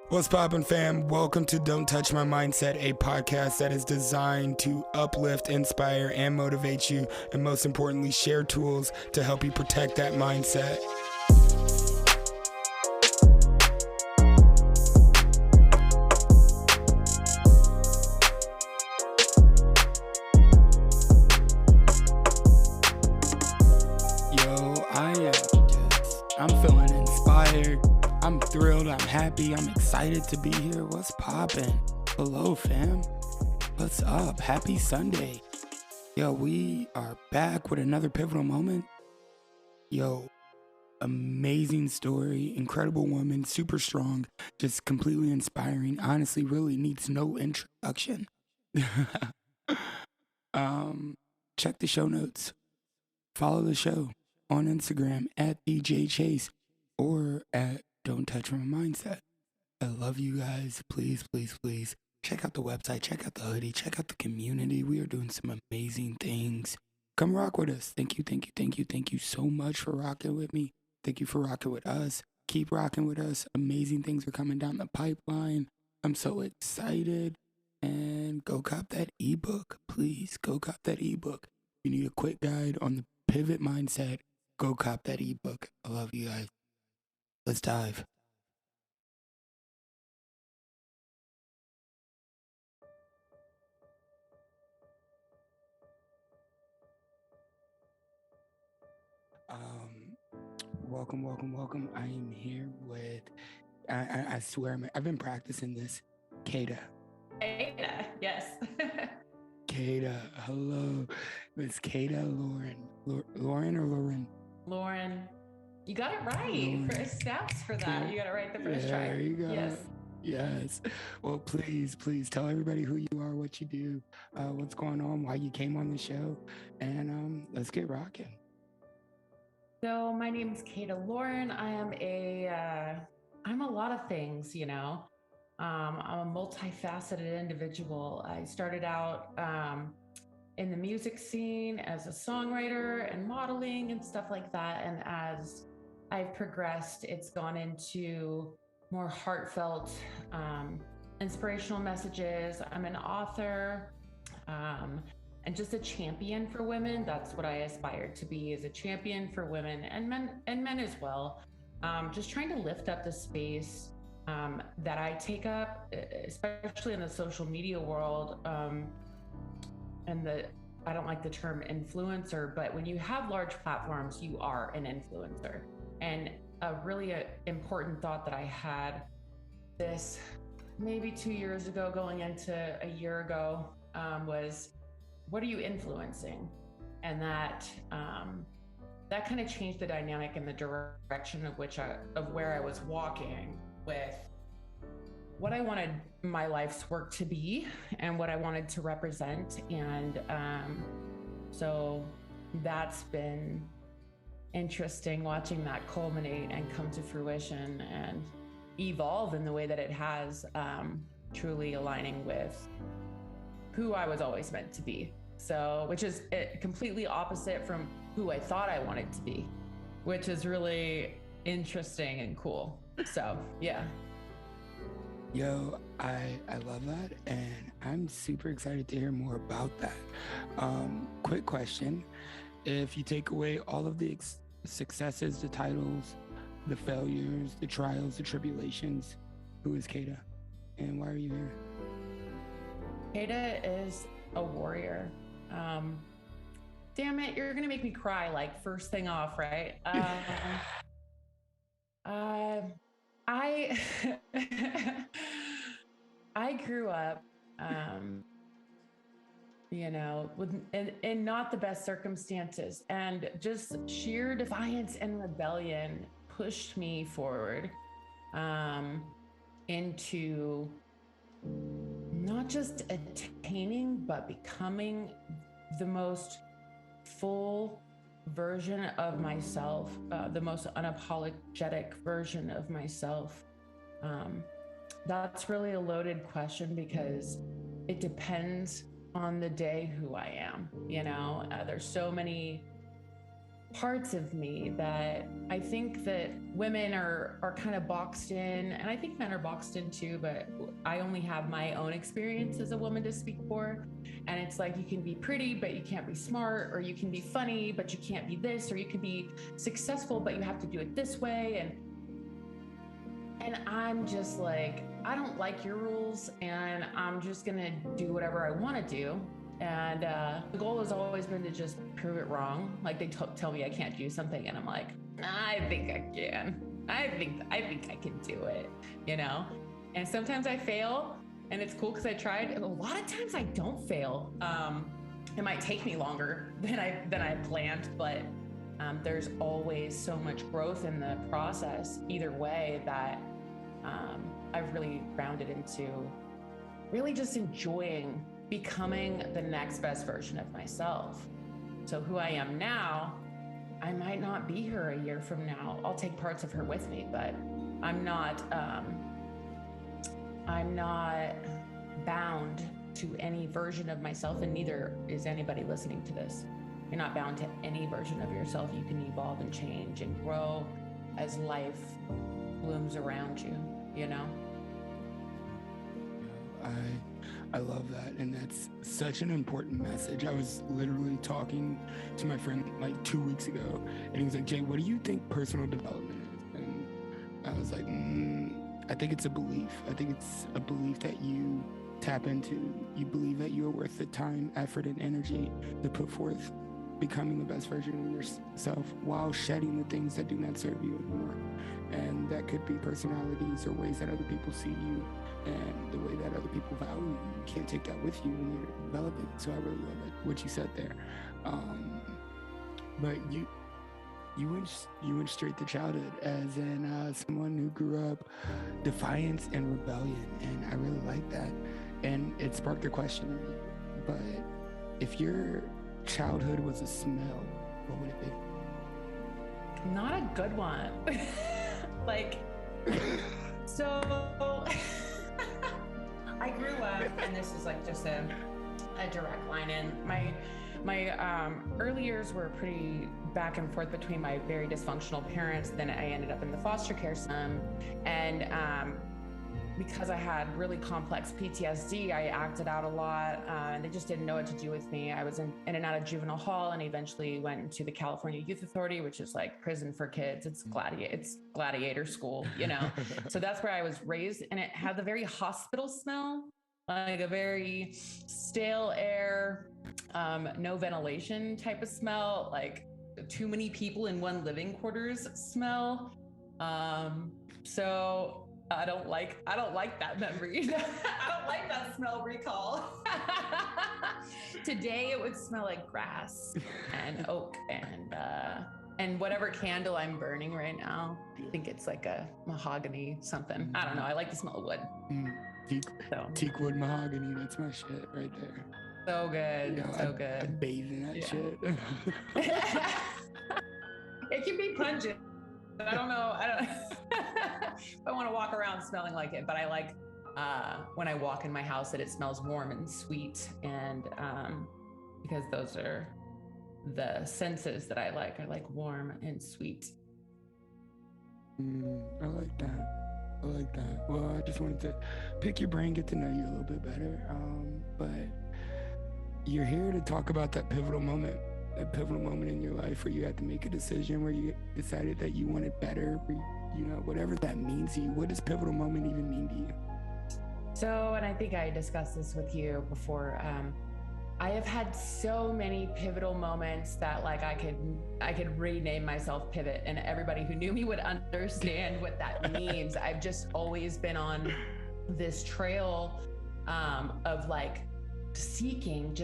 What's poppin', fam? Welcome to Don't Touch My Mindset, a podcast that is designed to uplift, inspire, and motivate you, and most importantly, share tools to help you protect that mindset. I'm feeling inspired. I'm thrilled. I'm happy. I'm excited to be here. What's poppin'? Hello, fam. What's up? Happy Sunday. Yo, we are back with another pivotal moment. Yo, amazing story. Incredible woman. Super strong. Just completely inspiring. Honestly, really needs no introduction. Check the show notes. Follow the show on Instagram at DJ Chase or at Don't Touch My Mindset. I love you guys. Please, please, please check out the website, check out the hoodie, check out the community. We are doing some amazing things. Come rock with us. Thank you so much for rocking with me. Thank you for rocking with us. Keep rocking with us. Amazing things are coming down the pipeline. I'm so excited. And go cop that ebook. Please go cop that ebook. You need a quick guide on the pivot mindset. Go cop that ebook. I love you guys. Let's dive. Welcome. I am here with, I swear, I've been practicing this. Keta. Keta, yes. Keta, hello. It's Keta Loren. Lauren or Loren? Lauren. You got it right. Lauren. For snaps for that. You got it right the first try. There you go. Yes. Yes. Well, please tell everybody who you are, what you do, what's going on, why you came on the show, and let's get rocking. So my name is Keta Loren. I am I'm a lot of things, you know. I'm a multifaceted individual. I started out in the music scene as a songwriter and modeling and stuff like that. And as I've progressed, it's gone into more heartfelt, inspirational messages. I'm an author and just a champion for women. That's what I aspire to be, is a champion for women and men as well. Just trying to lift up the space that I take up, especially in the social media world. I don't like the term influencer, but when you have large platforms, you are an influencer. And a really important thought that I had this maybe 2 years ago, going into a year ago, was, what are you influencing? And that kind of changed the dynamic and the direction of where I was walking with what I wanted my life's work to be and what I wanted to represent. And so that's been interesting, watching that culminate and come to fruition and evolve in the way that it has, truly aligning with who I was always meant to be. So, which is completely opposite from who I thought I wanted to be, which is really interesting and cool. So, yeah. Yo, I love that, and I'm super excited to hear more about that. Quick question. If you take away all of the successes, the titles, the failures, the trials, the tribulations, who is Keta, and why are you here? Keta is a warrior. Damn it, you're gonna make me cry like first thing off, right? I grew up, you know, in not the best circumstances, and just sheer defiance and rebellion pushed me forward into not just attaining, but becoming the most full version of myself, the most unapologetic version of myself. That's really a loaded question because it depends on the day who I am. You know, there's so many parts of me that I think that women are kind of boxed in, and I think men are boxed in too, but I only have my own experience as a woman to speak for. And it's like, you can be pretty, but you can't be smart, or you can be funny, but you can't be this, or you can be successful, but you have to do it this way. And I'm just like, I don't like your rules, and I'm just gonna do whatever I want to do. And the goal has always been to just prove it wrong. Like, they tell me I can't do something, and I'm like, I think I can. I think I can do it, you know? And sometimes I fail, and it's cool because I tried. And a lot of times I don't fail. It might take me longer than I planned, but there's always so much growth in the process either way that I've really rounded into really just enjoying becoming the next best version of myself. So who I am now, I might not be her a year from now. I'll take parts of her with me, but I'm not bound to any version of myself, and neither is anybody listening to this. You're not bound to any version of yourself. You can evolve and change and grow as life blooms around you, you know? I love that, and that's such an important message. I was literally talking to my friend like 2 weeks ago, and he was like, Jay, what do you think personal development is? And I was like, I think it's a belief. I think it's a belief that you tap into. You believe that you are worth the time, effort, and energy to put forth becoming the best version of yourself while shedding the things that do not serve you anymore. And that could be personalities or ways that other people see you and the way that other people value you. You can't take that with you when you're developing. So I really love it, what you said there. But you went straight to childhood, as in someone who grew up defiance and rebellion, and I really like that. And it sparked a question in me. But if your childhood was a smell, what would it be? Not a good one. Like, so I grew up, and this is like just a direct line in. My early years were pretty back and forth between my very dysfunctional parents. Then I ended up in the foster care system, and because I had really complex PTSD, I acted out a lot, and they just didn't know what to do with me. I was in and out of juvenile hall, and eventually went into the California Youth Authority, which is like prison for kids. It's gladiator school, you know? So that's where I was raised, and it had the very hospital smell, like a very stale air, no ventilation type of smell, like too many people in one living quarters smell. So I don't like that memory. I don't like that smell recall. Today it would smell like grass and oak and whatever candle I'm burning right now. I think it's like a mahogany something. I don't know. I like the smell of wood. Teak wood mahogany. That's my shit right there. So good. So good. I bathe in that shit. It can be pungent. I don't know. I want to walk around smelling like it, but I like when I walk in my house that it smells warm and sweet, and because those are the senses that I like. I like warm and sweet. I like that. Well, I just wanted to pick your brain, get to know you a little bit better. But you're here to talk about that pivotal moment in your life where you had to make a decision, where you decided that you wanted better, you know, whatever that means to you. What does pivotal moment even mean to you? So, and I think I discussed this with you before, I have had so many pivotal moments that like I could rename myself Pivot, and everybody who knew me would understand what that means. I've just always been on this trail of like seeking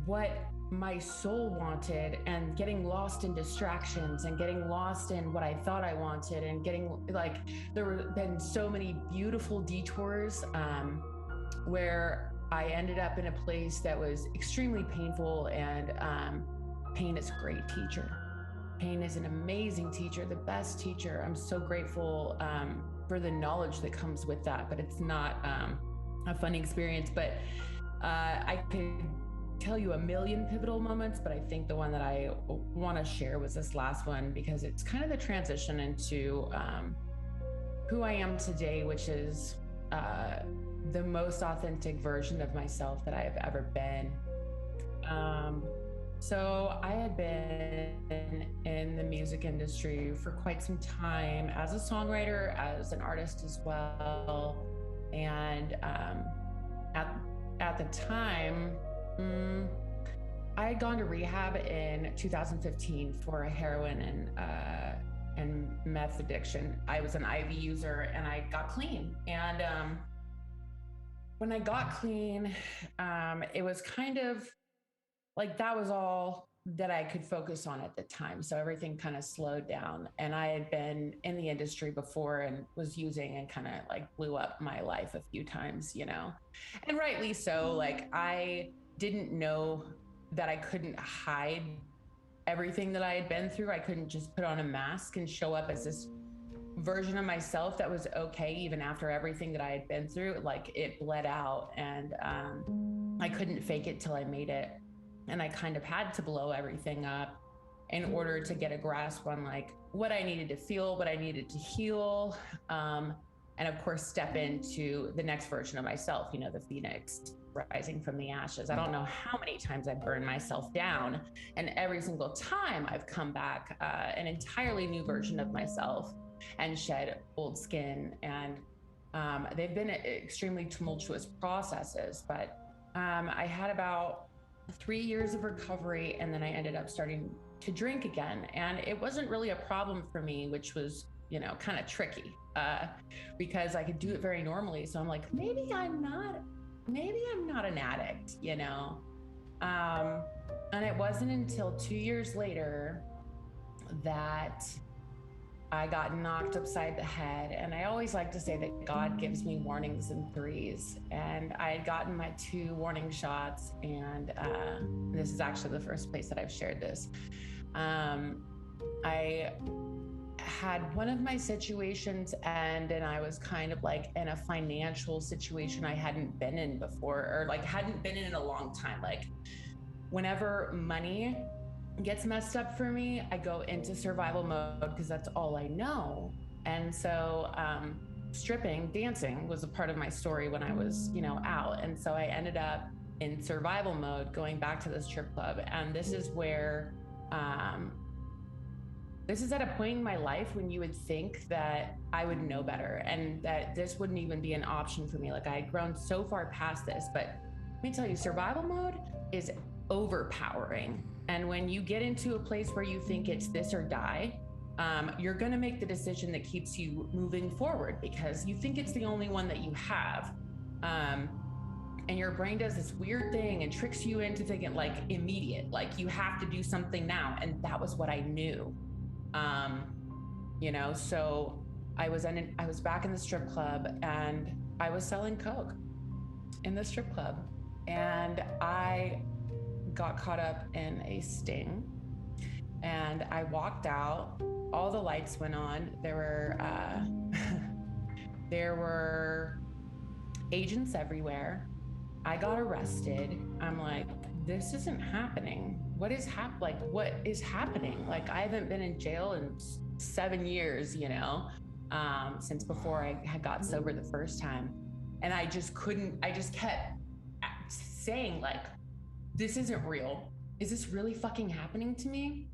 what my soul wanted, and getting lost in distractions, and getting lost in what I thought I wanted, and getting like, there have been so many beautiful detours where I ended up in a place that was extremely painful, and pain is a great teacher. Pain is an amazing teacher, the best teacher. I'm so grateful for the knowledge that comes with that, but it's not a fun experience. But I could tell you a million pivotal moments, but I think the one that I want to share was this last one, because it's kind of the transition into who I am today, which is the most authentic version of myself that I have ever been. So I had been in the music industry for quite some time as a songwriter, as an artist as well. And at the time, I had gone to rehab in 2015 for a heroin and meth addiction. I was an IV user, and I got clean. And when I got clean, it was kind of like that was all that I could focus on at the time. So everything kind of slowed down. And I had been in the industry before and was using, and kind of like blew up my life a few times, you know, and rightly so. Like, I didn't know that I couldn't hide everything that I had been through. I couldn't just put on a mask and show up as this version of myself that was okay, even after everything that I had been through. Like, it bled out, and I couldn't fake it till I made it. And I kind of had to blow everything up in order to get a grasp on like what I needed to feel, what I needed to heal. And of course, step into the next version of myself, you know, the phoenix rising from the ashes. I don't know how many times I've burned myself down, and every single time I've come back an entirely new version of myself and shed old skin. And they've been extremely tumultuous processes, but I had about 3 years of recovery, and then I ended up starting to drink again. And it wasn't really a problem for me, which was, you know, kind of tricky because I could do it very normally. So I'm like, maybe I'm not an addict, you know? And it wasn't until 2 years later that I got knocked upside the head. And I always like to say that God gives me warnings in threes. And I had gotten my 2 warning shots. And this is actually the first place that I've shared this. I had one of my situations end, and I was kind of like in a financial situation I hadn't been in before, or like hadn't been in a long time. Like, whenever money gets messed up for me, I go into survival mode because that's all I know. And so stripping, dancing was a part of my story when I was, you know, out. And so I ended up in survival mode, going back to the strip club. And this is where, this is at a point in my life when you would think that I would know better and that this wouldn't even be an option for me. Like, I had grown so far past this, but let me tell you, survival mode is overpowering. And when you get into a place where you think it's this or die, you're going to make the decision that keeps you moving forward because you think it's the only one that you have. And your brain does this weird thing and tricks you into thinking like immediate, like you have to do something now. And that was what I knew. You know, so I was back in the strip club, and I was selling coke in the strip club, and I got caught up in a sting, and I walked out. All the lights went on. There were agents everywhere. I got arrested. I'm like, this isn't happening. What is happening? Like, I haven't been in jail in 7 years, you know, since before I had got sober the first time. And I just kept saying like, this isn't real. Is this really fucking happening to me?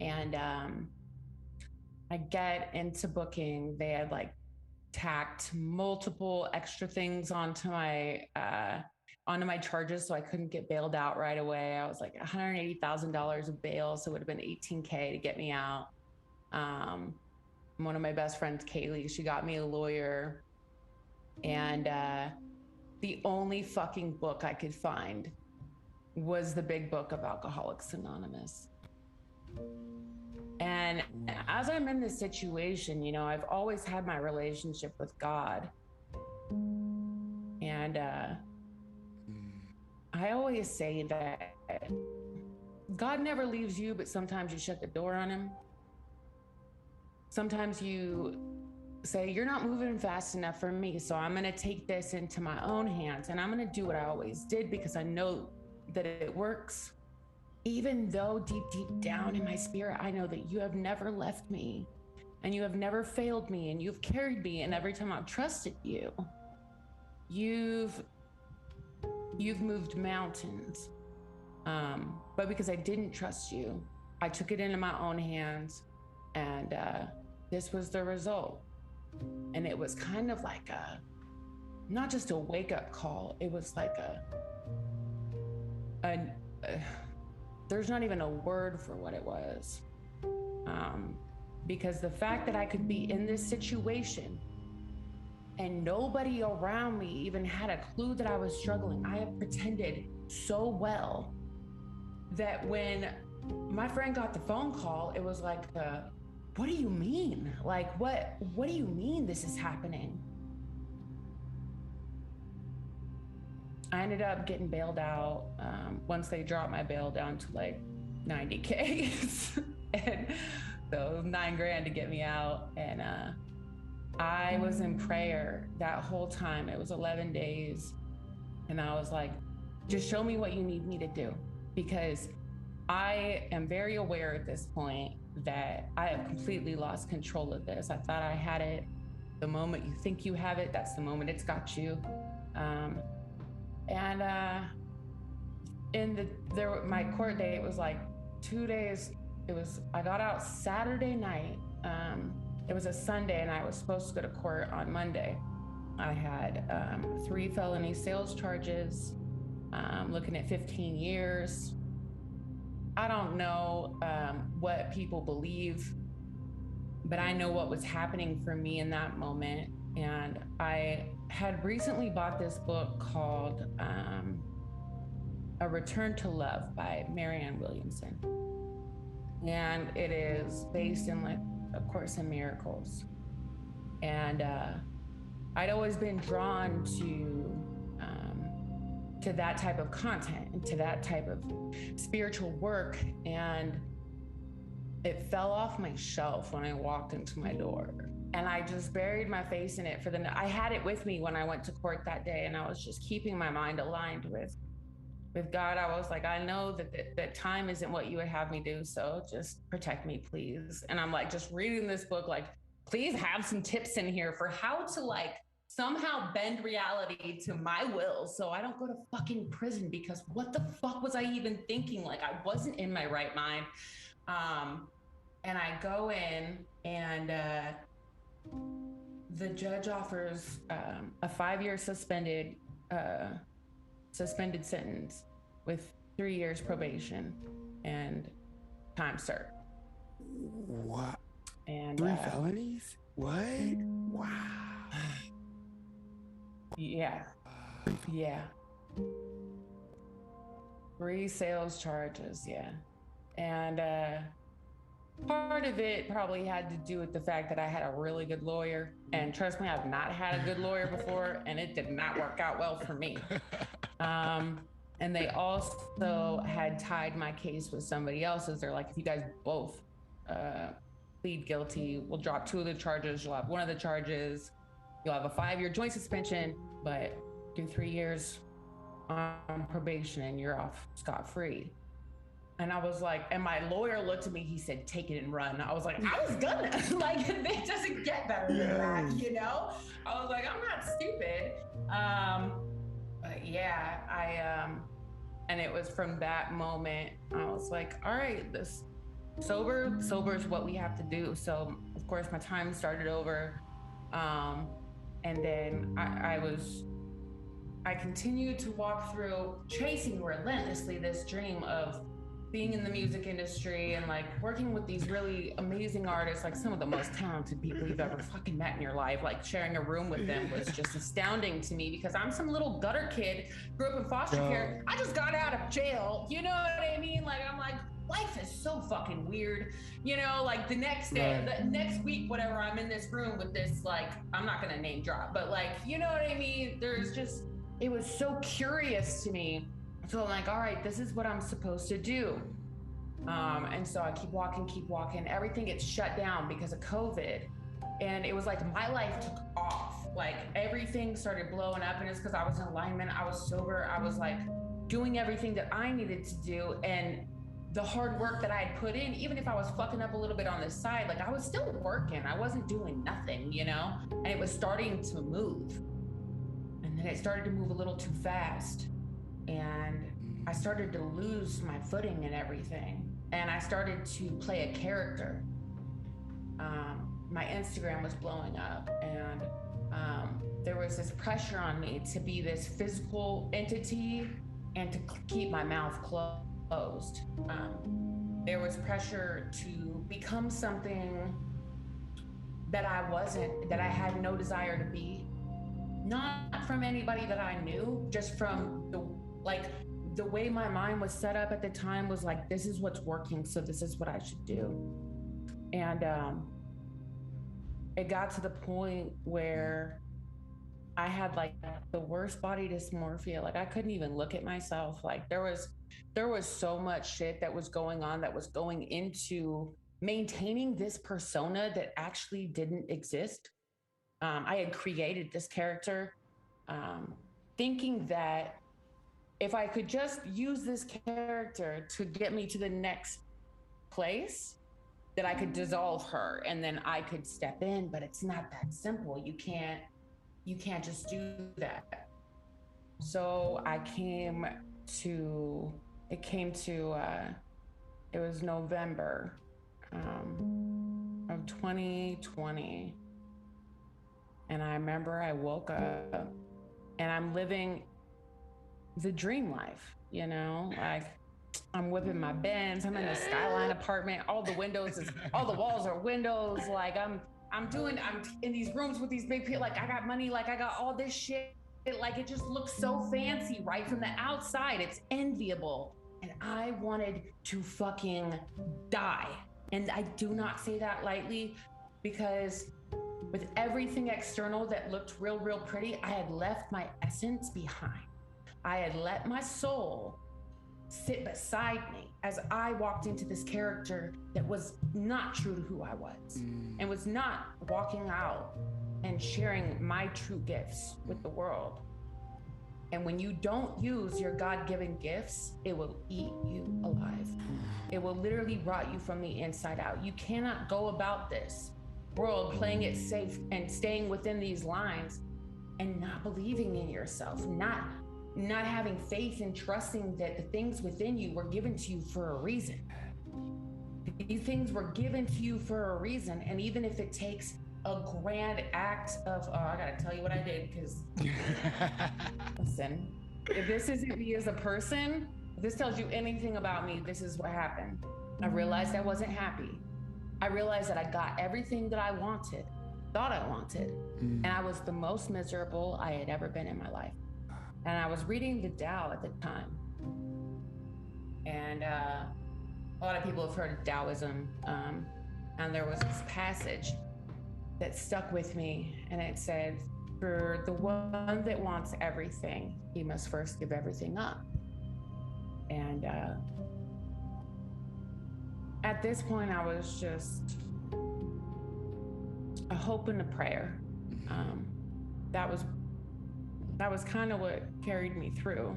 And I get into booking. They had like tacked multiple extra things onto my charges, so I couldn't get bailed out right away. I was like $180,000 of bail, so it would have been $18K to get me out. One of my best friends, Kaylee, she got me a lawyer, and the only fucking book I could find was the big book of Alcoholics Anonymous. And as I'm in this situation, you know, I've always had my relationship with God. And I always say that God never leaves you, but sometimes you shut the door on him. Sometimes you say, you're not moving fast enough for me, so I'm going to take this into my own hands, and I'm going to do what I always did because I know that it works. Even though deep, deep down in my spirit, I know that you have never left me and you have never failed me and you've carried me. And every time I've trusted you, you've moved mountains. But because I didn't trust you, I took it into my own hands, and this was the result. And it was kind of like not just a wake-up call. It was like there's not even a word for what it was. Because the fact that I could be in this situation and nobody around me even had a clue that I was struggling. I have pretended so well that when my friend got the phone call, it was like, what do you mean? Like, what do you mean this is happening? I ended up getting bailed out once they dropped my bail down to like 90K. And so it was $9,000 to get me out. And I was in prayer that whole time. It was 11 days. And I was like, just show me what you need me to do. Because I am very aware at this point that I have completely lost control of this. I thought I had it. The moment you think you have it, that's the moment it's got you. My court date was like 2 days. I got out Saturday night. It was a Sunday and I was supposed to go to court on Monday. I had 3 felony sales charges, looking at 15 years. I don't know what people believe, but I know what was happening for me in that moment. And I had recently bought this book called A Return to Love by Marianne Williamson. And it is based in like A Course in Miracles. And I'd always been drawn to that type of content and to that type of spiritual work. And it fell off my shelf when I walked into my door. And I just buried my face in it I had it with me when I went to court that day. And I was just keeping my mind aligned with God. I was like, I know that time isn't what you would have me do. So just protect me, please. And I'm like, just reading this book, like, please have some tips in here for how to like somehow bend reality to my will so I don't go to fucking prison, because what the fuck was I even thinking? Like, I wasn't in my right mind. And I go in and the judge offers a 5-year suspended sentence with 3 years probation and time served. What? And 3 felonies? What? Wow. Yeah. 3 sales charges, yeah. And part of it probably had to do with the fact that I had a really good lawyer. And trust me, I've not had a good lawyer before, and it did not work out well for me. And they also had tied my case with somebody else's. They're like, if you guys both plead guilty, we'll drop 2 of the charges. You'll have 1 of the charges. You'll have a 5-year joint suspension, but do 3 years on probation and you're off scot-free. And I was like, and my lawyer looked at me, he said, take it and run. I was like, I was gonna, like, it doesn't get better than that, you know? I was like, I'm not stupid. But yeah, and it was from that moment, I was like, all right, this sober is what we have to do. So of course my time started over. And then I continued to walk through chasing relentlessly this dream of being in the music industry and like working with these really amazing artists, like some of the most talented people you've ever fucking met in your life. Like sharing a room with them was just astounding to me, because I'm some little gutter kid, grew up in foster care. I just got out of jail. You know what I mean? Like, I'm like, life is so fucking weird. You know, like the next day, the next week, whatever, I'm in this room with this, like, I'm not gonna name drop, but like, you know what I mean? It was so curious to me. So I'm like, all right, this is what I'm supposed to do. And so I keep walking. Everything gets shut down because of COVID. And it was like my life took off. Like everything started blowing up, and it's because I was in alignment. I was sober. I was like doing everything that I needed to do, and the hard work that I had put in, even if I was fucking up a little bit on the side, like I was still working. I wasn't doing nothing, you know? And it was starting to move. And then it started to move a little too fast. And I started to lose my footing and everything. And I started to play a character. My Instagram was blowing up, and there was this pressure on me to be this physical entity and to keep my mouth closed. There was pressure to become something that I wasn't, that I had no desire to be. Not from anybody that I knew, just from the way my mind was set up at the time was like, this is what's working, so this is what I should do. And it got to the point where I had like the worst body dysmorphia. Like I couldn't even look at myself. Like there was so much shit that was going on, that was going into maintaining this persona that actually didn't exist. I had created this character, thinking that if I could just use this character to get me to the next place, that I could dissolve her and then I could step in. But it's not that simple. You can't just do that. So it was November of 2020. And I remember I woke up and I'm living the dream life, you know, like I'm whipping my Benz. I'm in a skyline apartment. All the walls are windows. Like I'm in these rooms with these big people. Like I got money. Like I got all this shit. Like it just looks so fancy, right? From the outside, it's enviable. And I wanted to fucking die. And I do not say that lightly, because with everything external that looked real, real pretty, I had left my essence behind. I had let my soul sit beside me as I walked into this character that was not true to who I was, and was not walking out and sharing my true gifts with the world. And when you don't use your God-given gifts, it will eat you alive. It will literally rot you from the inside out. You cannot go about this world playing it safe and staying within these lines and not believing in yourself, not having faith and trusting that the things within you were given to you for a reason. These things were given to you for a reason. And even if it takes a grand act of, I gotta tell you what I did, because listen, if this isn't me as a person, if this tells you anything about me, this is what happened. I realized I wasn't happy. I realized that I got everything that I wanted, thought I wanted, and I was the most miserable I had ever been in my life. And I was reading the Tao at the time. And a lot of people have heard of Taoism. And there was this passage that stuck with me. And it said, for the one that wants everything, he must first give everything up. And at this point, I was just a hope and a prayer. That was kind of what carried me through.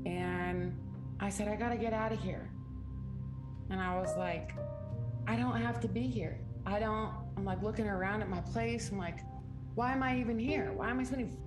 And I said, I gotta get out of here. And I was like, I don't have to be here. I'm like looking around at my place. I'm like, why am I even here? Why am I spending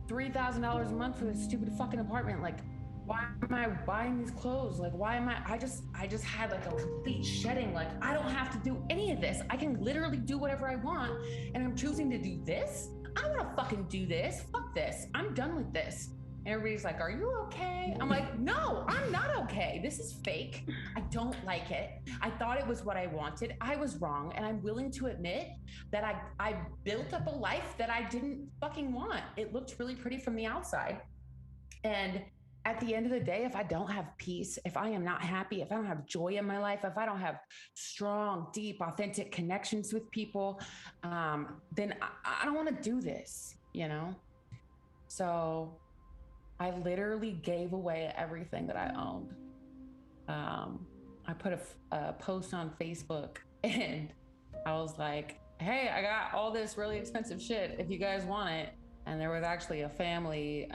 $3,000 a month for this stupid fucking apartment? Like, why am I buying these clothes? Like, why am I just had like a complete shedding. Like, I don't have to do any of this. I can literally do whatever I want. And I'm choosing to do this. I don't want to fucking do this. Fuck this. I'm done with this. And everybody's like, are you okay? I'm like, no, I'm not okay. This is fake. I don't like it. I thought it was what I wanted. I was wrong. And I'm willing to admit that I built up a life that I didn't fucking want. It looked really pretty from the outside. And at the end of the day, if I don't have peace, if I am not happy, if I don't have joy in my life, if I don't have strong, deep, authentic connections with people, then I don't want to do this, you know? So I literally gave away everything that I owned. I put a post on Facebook and I was like, hey, I got all this really expensive shit if you guys want it. And there was actually a family,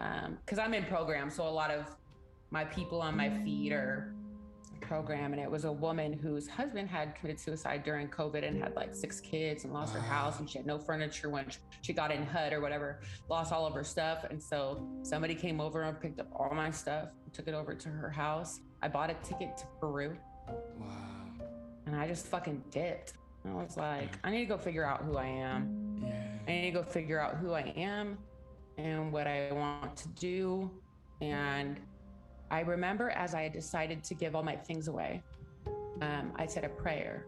because I'm in program, so a lot of my people on my feed are program, and it was a woman whose husband had committed suicide during COVID and had like 6 kids and lost her house, and she had no furniture when she got in HUD or whatever, lost all of her stuff. And so somebody came over and picked up all my stuff, took it over to her house. I bought a ticket to Peru. Wow. And I just fucking dipped. I was like, I need to go figure out who I am. Yeah. I need to go figure out who I am and what I want to do. And I remember as I had decided to give all my things away, I said a prayer.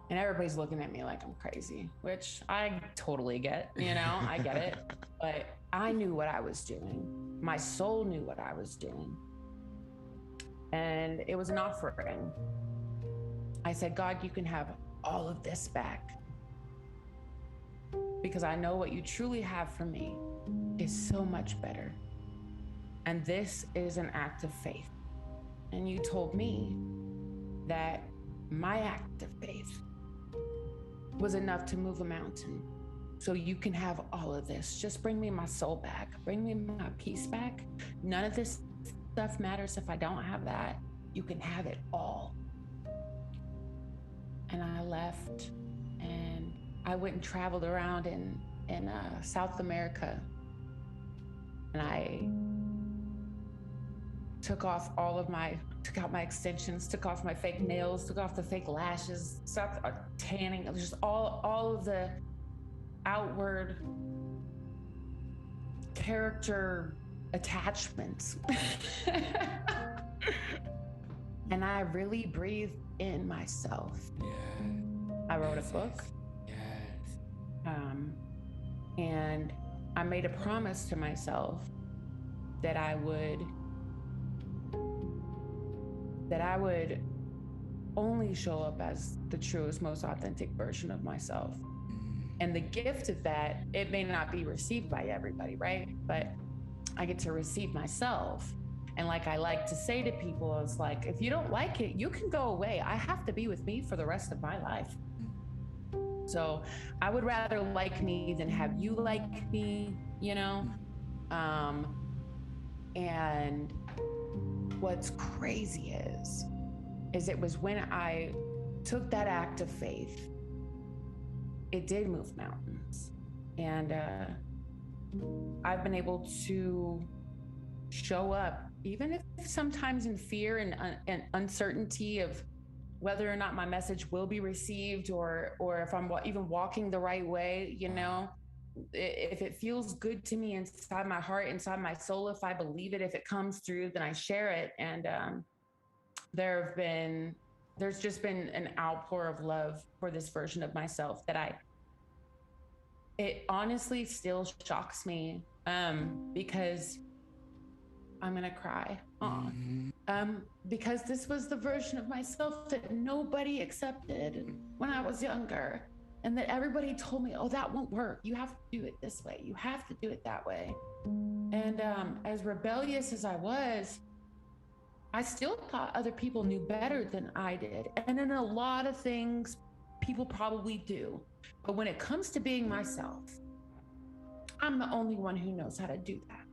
And everybody's looking at me like I'm crazy, which I totally get, I get it. But I knew what I was doing. My soul knew what I was doing. And it was an offering. I said, God, you can have all of this back. Because I know what you truly have for me is so much better. And this is an act of faith. And you told me that my act of faith was enough to move a mountain. So you can have all of this. Just bring me my soul back. Bring me my peace back. None of this stuff matters if I don't have that. You can have it all. And I left, and I went and traveled around in South America. And I took out my extensions, took off my fake nails, took off the fake lashes, stopped tanning, just all of the outward character attachments. And I really breathed in myself. Yeah. I wrote a book. Yes. And I made a promise to myself that I would only show up as the truest, most authentic version of myself. And the gift of that, it may not be received by everybody, right? But I get to receive myself. And like I like to say to people, it's like, if you don't like it, you can go away. I have to be with me for the rest of my life. So I would rather like me than have you like me, And what's crazy is it was when I took that act of faith, it did move mountains. And I've been able to show up, even if sometimes in fear and uncertainty of whether or not my message will be received, or if I'm even walking the right way, if it feels good to me inside my heart, inside my soul, if I believe it, if it comes through, then I share it. And there's just been an outpour of love for this version of myself that it honestly still shocks me, because I'm gonna cry. Because this was the version of myself that nobody accepted when I was younger, and that everybody told me, oh, that won't work. You have to do it this way. You have to do it that way. And as rebellious as I was, I still thought other people knew better than I did. And in a lot of things, people probably do. But when it comes to being myself, I'm the only one who knows how to do that.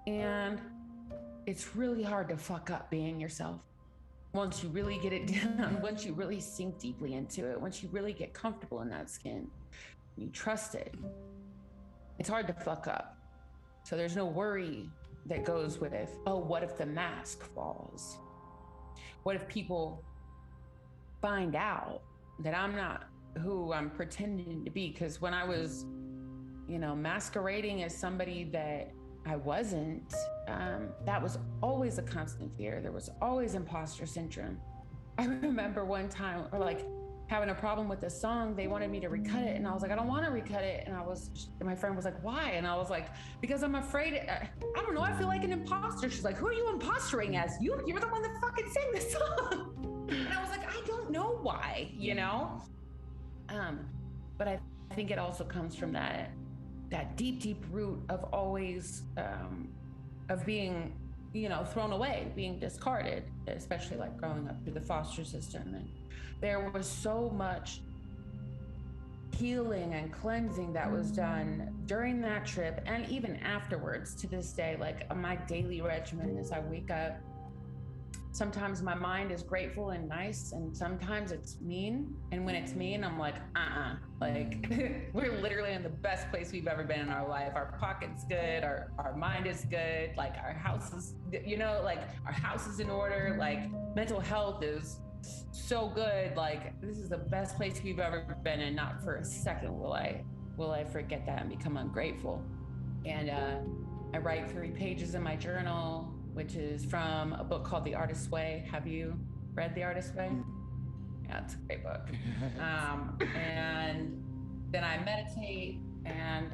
And it's really hard to fuck up being yourself. Once you really get it down, once you really sink deeply into it, once you really get comfortable in that skin, you trust it, it's hard to fuck up. So there's no worry that goes with, oh, what if the mask falls? What if people find out that I'm not who I'm pretending to be? Because when I was, masquerading as somebody that I wasn't, that was always a constant fear. There was always imposter syndrome. I remember one time, having a problem with a song, they wanted me to recut it, and I was like, I don't want to recut it. And my friend was like, why? And I was like, because I'm afraid, I don't know, I feel like an imposter. She's like, who are you impostering as? You're the one that fucking sang the song. And I was like, I don't know why, But I think it also comes from that deep root of always, of being, thrown away, being discarded, especially like growing up through the foster system. And there was so much healing and cleansing that was done during that trip and even afterwards to this day. Like my daily regimen is I wake up. Sometimes my mind is grateful and nice, and sometimes it's mean. And when it's mean, I'm like, like we're literally in the best place we've ever been in our life. Our pocket's good, our mind is good, like our house is, like our house is in order, like mental health is so good. Like this is the best place we've ever been, and not for a second will I forget that and become ungrateful. And I write 3 pages in my journal, which is from a book called The Artist's Way. Have you read The Artist's Way? Yeah, it's a great book. And then I meditate and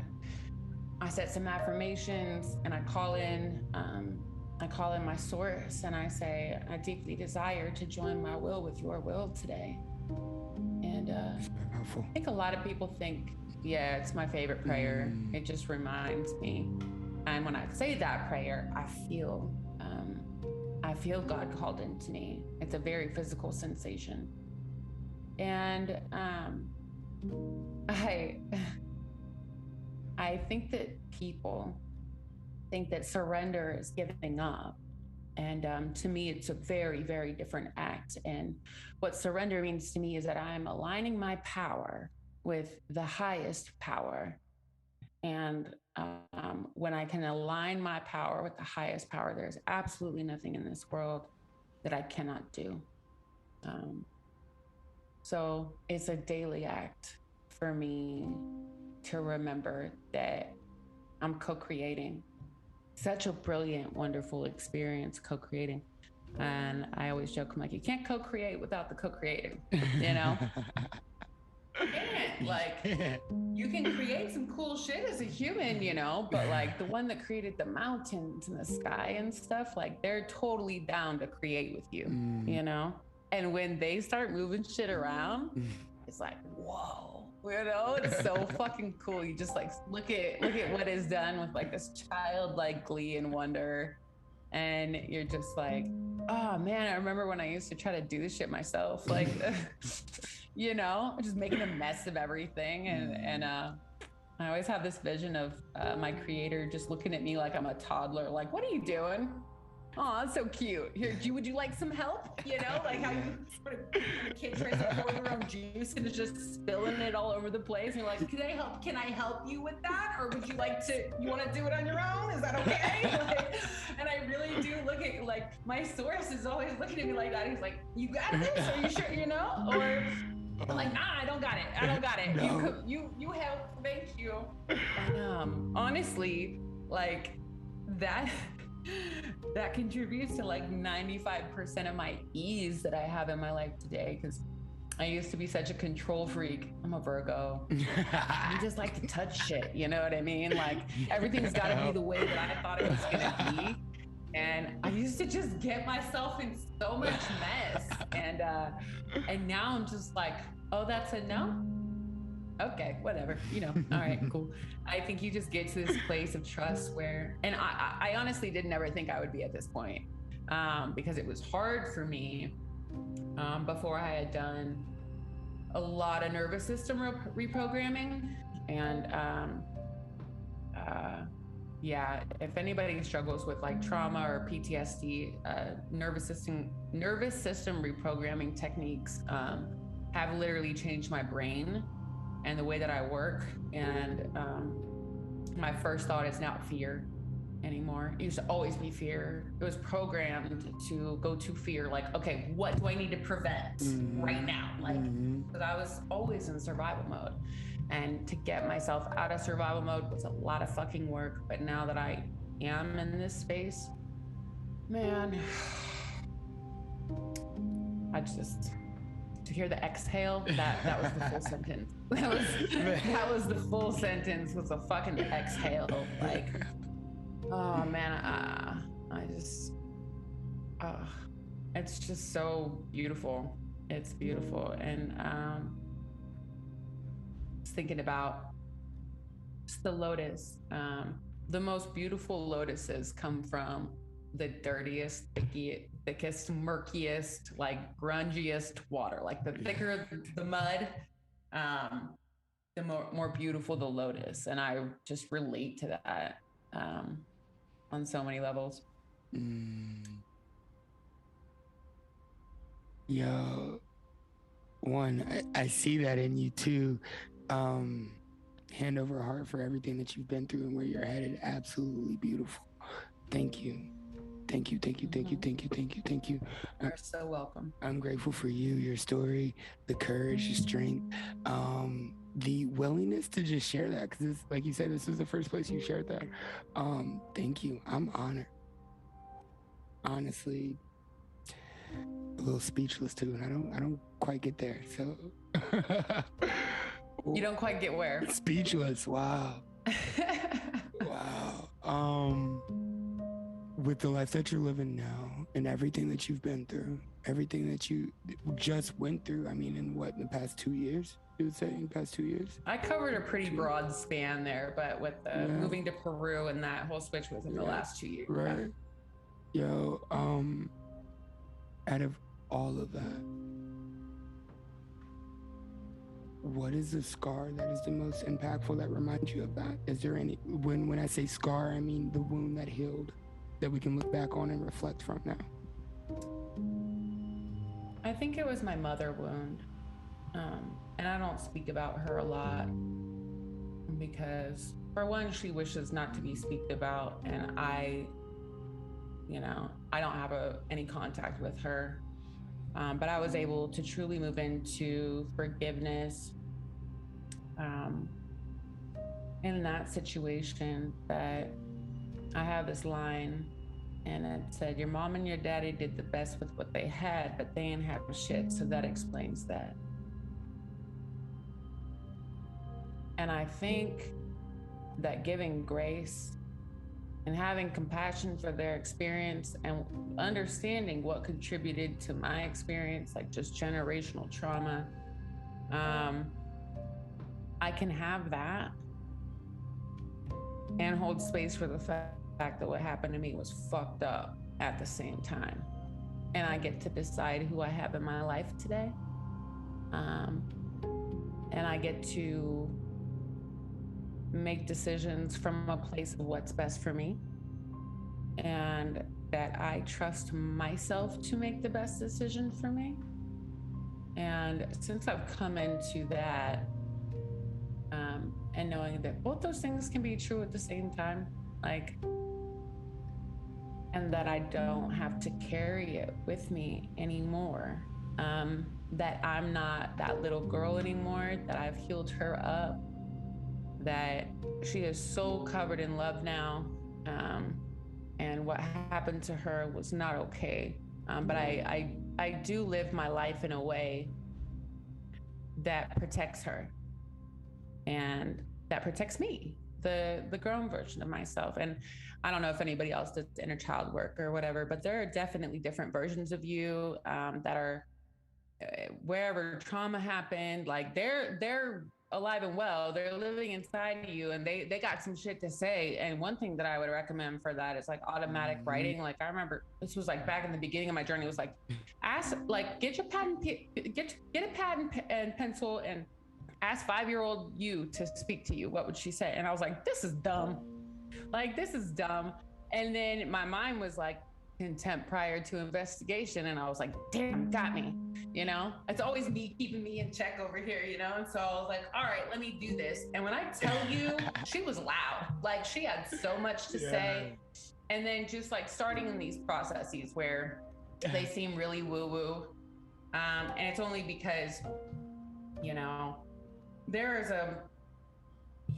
I set some affirmations, and I call in my source, and I say, I deeply desire to join my will with your will today. And powerful. I think a lot of people think, yeah, it's my favorite prayer. It just reminds me. And when I say that prayer, I feel God called into me. It's a very physical sensation. And I think that people think that surrender is giving up. And to me, it's a very, very different act. And what surrender means to me is that I'm aligning my power with the highest power. And when I can align my power with the highest power, there's absolutely nothing in this world that I cannot do. So it's a daily act for me to remember that I'm co-creating. Such a brilliant, wonderful experience, co-creating. And I always joke, I'm like, you can't co-create without the co-creator, you know? Like, you can create some cool shit as a human, but like the one that created the mountains and the sky and stuff, like they're totally down to create with you, And when they start moving shit around, it's like, whoa, it's so fucking cool. You just like look at what is done with like this childlike glee and wonder. And you're just like, oh man, I remember when I used to try to do this shit myself, like, just making a mess of everything. And I always have this vision of my creator just looking at me like I'm a toddler, like, what are you doing? Oh, that's so cute. Here, would you like some help? Like how you sort of, when a kid tries to pour their own juice and is just spilling it all over the place. And you're like, can I help you with that? Or would you want to do it on your own? Is that okay? And I really do look at, like, my source is always looking at me like that. He's like, you got this? Are you sure, Or I'm like, nah, I don't got it. No. You help, thank you. And honestly, like that contributes to like 95% of my ease that I have in my life today, because I used to be such a control freak. I'm a Virgo. I just like to touch shit, you know what I mean? Like everything's got to be the way that I thought it was gonna be. And I used to just get myself in so much mess. And now I'm just like, oh, that's a no? Okay, whatever, all right, cool. I think you just get to this place of trust where, and I honestly didn't ever think I would be at this point, because it was hard for me before I had done a lot of nervous system reprogramming. And yeah, if anybody struggles with like trauma or PTSD, nervous system reprogramming techniques have literally changed my brain and the way that I work. And my first thought is not fear anymore. It used to always be fear. It was programmed to go to fear. Like, okay, what do I need to prevent right now? Like, because I was always in survival mode. And to get myself out of survival mode was a lot of fucking work. But now that I am in this space, man, I just, to hear the exhale, that was the full sentence. That was the full sentence, was a fucking exhale. Like, oh man, it's just so beautiful. It's beautiful. And just thinking about just the lotus, the most beautiful lotuses come from the dirtiest, thickest, murkiest, like grungiest water. Like the thicker the mud, the more beautiful the lotus. And I just relate to that on so many levels. Yo, one, I see that in you too. Hand over heart for everything that you've been through and where you're headed. Absolutely beautiful. Thank you. Thank you, thank you, thank you, thank you, thank you, thank you. You're so welcome. I'm grateful for you, your story, the courage, the strength, the willingness to just share that. Because, like you said, this is the first place you shared that. Thank you. I'm honored. Honestly, a little speechless too, and I don't quite get there. So you don't quite get where? Speechless. Wow. Wow. With the life that you're living now and everything that you've been through, everything that you just went through, I mean, in the past 2 years, you would say, in the past 2 years? I covered a pretty broad span there, but with the moving to Peru and that whole switch was in the last 2 years. Right. Yo, out of all of that, what is the scar that is the most impactful that reminds you of that? Is there any, when I say scar, I mean the wound that healed, that we can look back on and reflect from now? I think it was my mother wound. And I don't speak about her a lot because, for one, she wishes not to be speaked about, and I don't have any contact with her. But I was able to truly move into forgiveness in that situation. That I have this line, and it said, "Your mom and your daddy did the best with what they had, but they ain't have shit, so that explains that." And I think that giving grace and having compassion for their experience and understanding what contributed to my experience, like just generational trauma, I can have that and hold space for the fact that what happened to me was fucked up at the same time. And I get to decide who I have in my life today. And I get to make decisions from a place of what's best for me, and that I trust myself to make the best decision for me. And since I've come into that, and knowing that both those things can be true at the same time, and that I don't have to carry it with me anymore, that I'm not that little girl anymore, that I've healed her up, that she is so covered in love now, and what happened to her was not okay. But I do live my life in a way that protects her and that protects me, the grown version of myself. And I don't know if anybody else does inner child work or whatever, but there are definitely different versions of you that are wherever trauma happened, like they're alive and well, they're living inside of you, and they got some shit to say. And one thing that I would recommend for that is like automatic writing. Like I remember this was like back in the beginning of my journey, it was like get your pad and get a pad and pencil and ask 5-year-old you to speak to you. What would she say? And I was like, this is dumb. And then my mind was like, contempt prior to investigation. And I was like, damn, got me. It's always me keeping me in check over here, And so I was like, all right, let me do this. And when I tell you, she was loud. Like she had so much to say. And then just like starting in these processes where they seem really woo-woo. And it's only because, there is a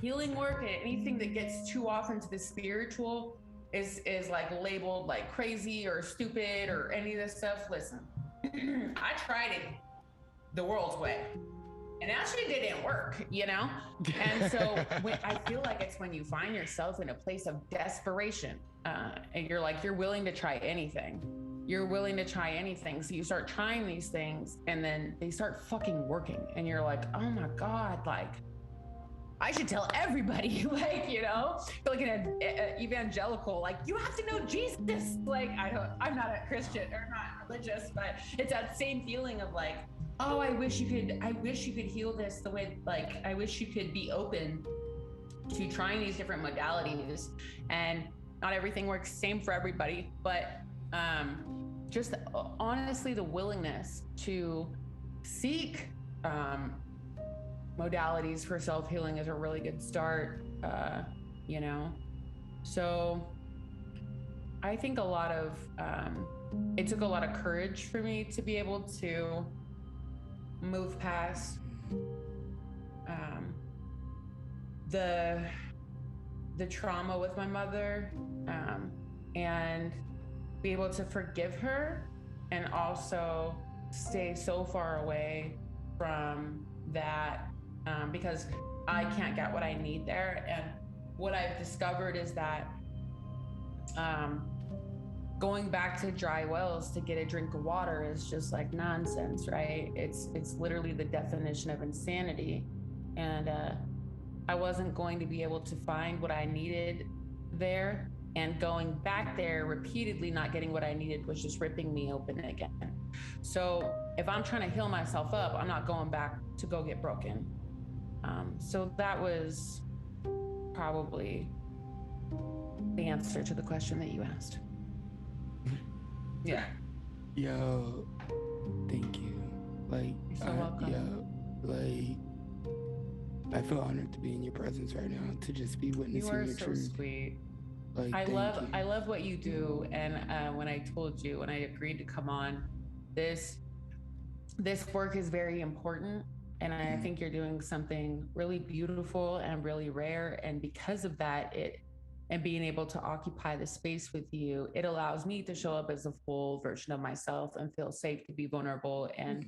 healing work, and anything that gets too off into the spiritual is like labeled like crazy or stupid or any of this stuff. Listen, I tried it the world's way, and actually it didn't work, And so I feel like it's when you find yourself in a place of desperation, and you're willing to try anything. So you start trying these things, and then they start fucking working, and you're like, oh my God, like I should tell everybody, like, you know, feel like an evangelical, like, you have to know Jesus. Like, I'm not a Christian or not religious, but it's that same feeling of like, oh, I wish you could heal this the way, like, I wish you could be open to trying these different modalities. And not everything works same for everybody, but just honestly, the willingness to seek modalities for self-healing is a really good start, you know? So I think it took a lot of courage for me to be able to move past the trauma with my mother, and be able to forgive her, and also stay so far away from that, because I can't get what I need there. And what I've discovered is that going back to dry wells to get a drink of water is just like nonsense, right? It's literally the definition of insanity. And I wasn't going to be able to find what I needed there. And going back there repeatedly, not getting what I needed, was just ripping me open again. So if I'm trying to heal myself up, I'm not going back to go get broken. So that was probably the answer to the question that you asked. Yeah. Yo, thank you. Like, You're so welcome. Like, I feel honored to be in your presence right now, to just be witnessing your truth. You are so sweet. Like, I love what you do. And when I told you, when I agreed to come on, this work is very important. And I think you're doing something really beautiful and really rare. And because of that, and being able to occupy the space with you, it allows me to show up as a full version of myself and feel safe to be vulnerable. And,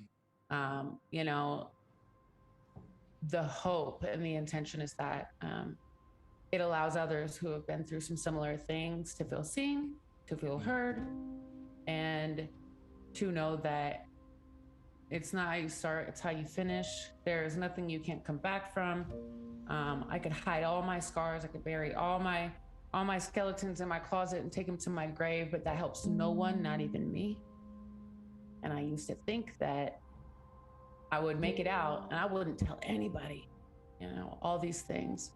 you know, the hope and the intention is that it allows others who have been through some similar things to feel seen, to feel heard, and to know that it's not how you start, it's how you finish. There is nothing you can't come back from. I could hide all my scars. I could bury all my skeletons in my closet and take them to my grave, but that helps no one, not even me. And I used to think that I would make it out and I wouldn't tell anybody, you know, all these things.